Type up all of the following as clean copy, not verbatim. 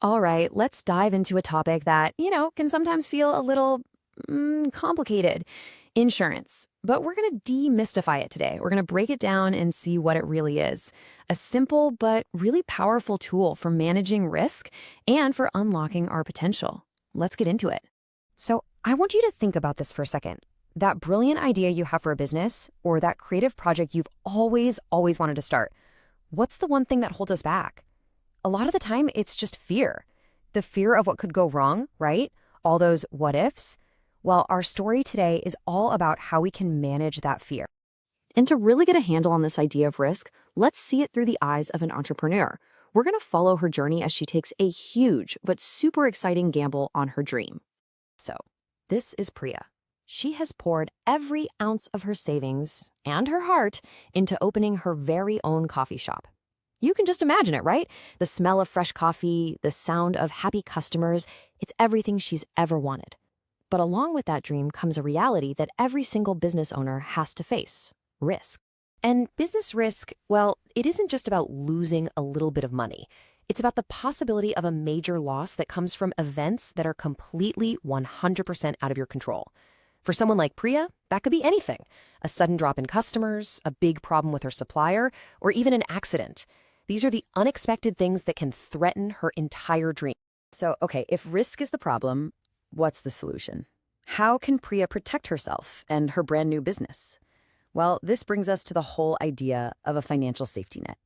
All right, let's dive into a topic that, can sometimes feel a little complicated insurance. But we're going to demystify it today. We're going to break it down and see what it really is a simple but really powerful tool for managing risk and for unlocking our potential. Let's get into it. So, I want you to think about this for a second. That brilliant idea you have for a business or that creative project you've always wanted to start. What's the one thing that holds us back? A lot of the time, it's just fear. The fear of what could go wrong, right? All those what ifs. Well, our story today is all about how we can manage that fear. And to really get a handle on this idea of risk, let's see it through the eyes of an entrepreneur. We're going to follow her journey as she takes a huge but super exciting gamble on her dream. So, this is Priya. She has poured every ounce of her savings and her heart into opening her very own coffee shop. You can just imagine it, right? The smell of fresh coffee, the sound of happy customers, it's everything she's ever wanted. But along with that dream comes a reality that every single business owner has to face: risk. And business risk, well, it isn't just about losing a little bit of money. It's about the possibility of a major loss that comes from events that are completely 100% out of your control. For someone like Priya, that could be anything: a sudden drop in customers, a big problem with her supplier, or even an accident. These are the unexpected things that can threaten her entire dream. So, okay, if risk is the problem, what's the solution? How can Priya protect herself and her brand new business? Well, this brings us to the whole idea of a financial safety net.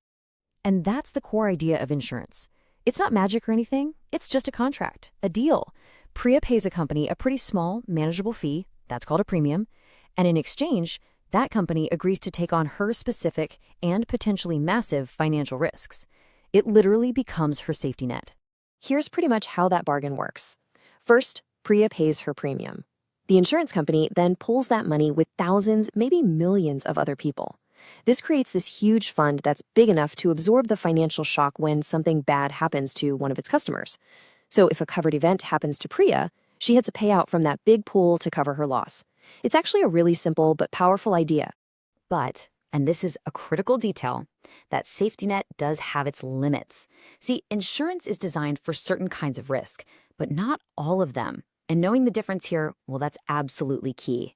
And that's the core idea of insurance. It's not magic or anything. It's just a contract, a deal. Priya pays a company a pretty small, manageable fee. That's called a premium. And in exchange, that company agrees to take on her specific and potentially massive financial risks. It literally becomes her safety net. Here's pretty much how that bargain works. First, Priya pays her premium. The insurance company then pulls that money with thousands, maybe millions of other people. This creates this huge fund that's big enough to absorb the financial shock when something bad happens to one of its customers. So if a covered event happens to Priya, she gets a payout from that big pool to cover her loss. It's actually a really simple but powerful idea. But, and this is a critical detail, that safety net does have its limits. See, insurance is designed for certain kinds of risk, but not all of them. And knowing the difference here, well, that's absolutely key.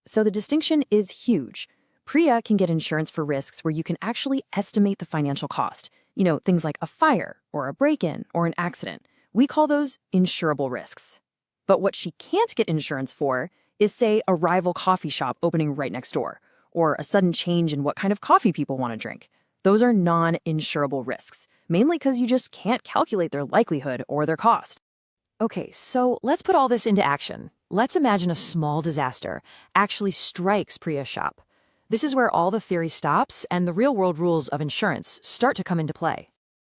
So the distinction is huge. Priya can get insurance for risks where you can actually estimate the financial cost. Things like a fire or a break-in or an accident. We call those insurable risks. But what she can't get insurance for is, say, a rival coffee shop opening right next door, or a sudden change in what kind of coffee people want to drink. Those are non-insurable risks, mainly because you just can't calculate their likelihood or their cost. Okay, so let's put all this into action. Let's imagine a small disaster actually strikes Priya's shop. This is where all the theory stops and the real-world rules of insurance start to come into play.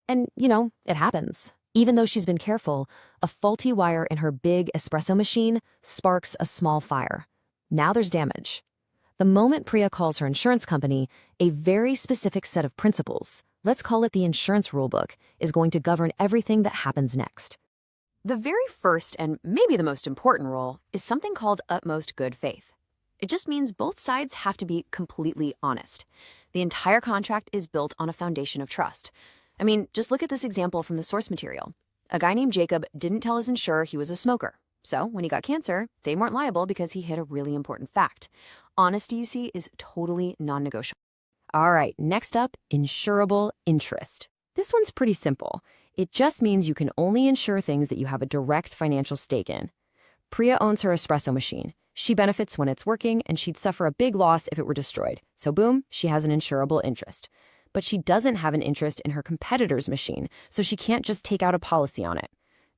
And, it happens. Even though she's been careful, a faulty wire in her big espresso machine sparks a small fire. Now there's damage. The moment Priya calls her insurance company, a very specific set of principles, let's call it the insurance rulebook, is going to govern everything that happens next. The very first and maybe the most important rule is something called utmost good faith. It just means both sides have to be completely honest. The entire contract is built on a foundation of trust. I mean, just look at this example from the source material. A guy named Jacob didn't tell his insurer he was a smoker. So when he got cancer, they weren't liable because he hid a really important fact. Honesty, you see, is totally non-negotiable. All right, next up, insurable interest. This one's pretty simple. It just means you can only insure things that you have a direct financial stake in. Priya owns her espresso machine. She benefits when it's working, and she'd suffer a big loss if it were destroyed. So boom, she has an insurable interest. But she doesn't have an interest in her competitor's machine, so she can't just take out a policy on it.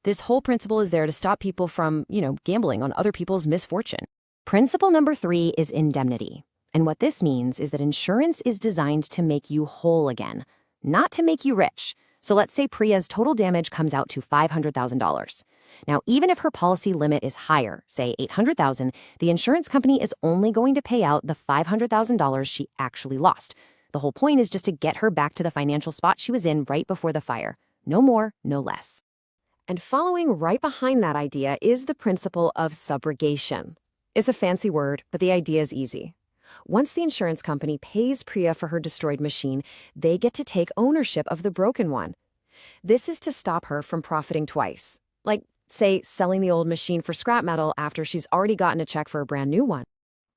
This whole principle is there to stop people from, gambling on other people's misfortune. Principle number 3 is indemnity. And what this means is that insurance is designed to make you whole again, not to make you rich. So let's say Priya's total damage comes out to $500,000. Now, even if her policy limit is higher, say $800,000, the insurance company is only going to pay out the $500,000 she actually lost. The whole point is just to get her back to the financial spot she was in right before the fire. No more, no less. And following right behind that idea is the principle of subrogation. It's a fancy word, but the idea is easy. Once the insurance company pays Priya for her destroyed machine, they get to take ownership of the broken one. This is to stop her from profiting twice. Like, say, selling the old machine for scrap metal after she's already gotten a check for a brand new one.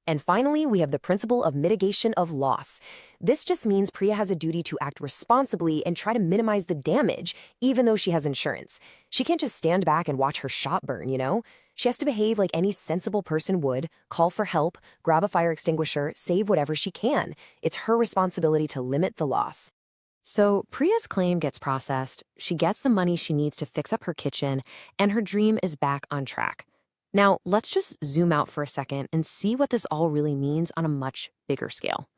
And finally, we have the principle of mitigation of loss. This just means Priya has a duty to act responsibly and try to minimize the damage, even though she has insurance. She can't just stand back and watch her shop burn, you know? She has to behave like any sensible person would, call for help, grab a fire extinguisher, save whatever she can. It's her responsibility to limit the loss. So Priya's claim gets processed, she gets the money she needs to fix up her kitchen, and her dream is back on track. Now, let's just zoom out for a second and see what this all really means on a much bigger scale.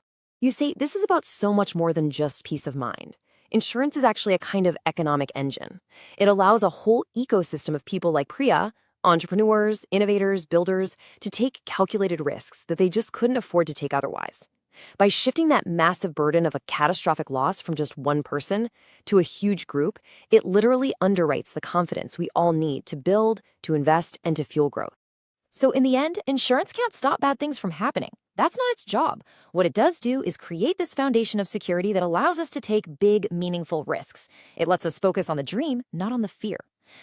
You see, this is about so much more than just peace of mind. Insurance is actually a kind of economic engine. It allows a whole ecosystem of people like Priya, entrepreneurs, innovators, builders, to take calculated risks that they just couldn't afford to take otherwise. By shifting that massive burden of a catastrophic loss from just one person to a huge group, it literally underwrites the confidence we all need to build, to invest, and to fuel growth. So in the end, insurance can't stop bad things from happening. That's not its job. What it does do is create this foundation of security that allows us to take big, meaningful risks. It lets us focus on the dream, not on the fear.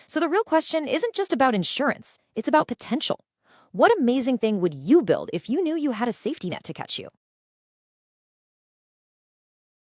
So the real question isn't just about insurance, it's about potential. What amazing thing would you build if you knew you had a safety net to catch you?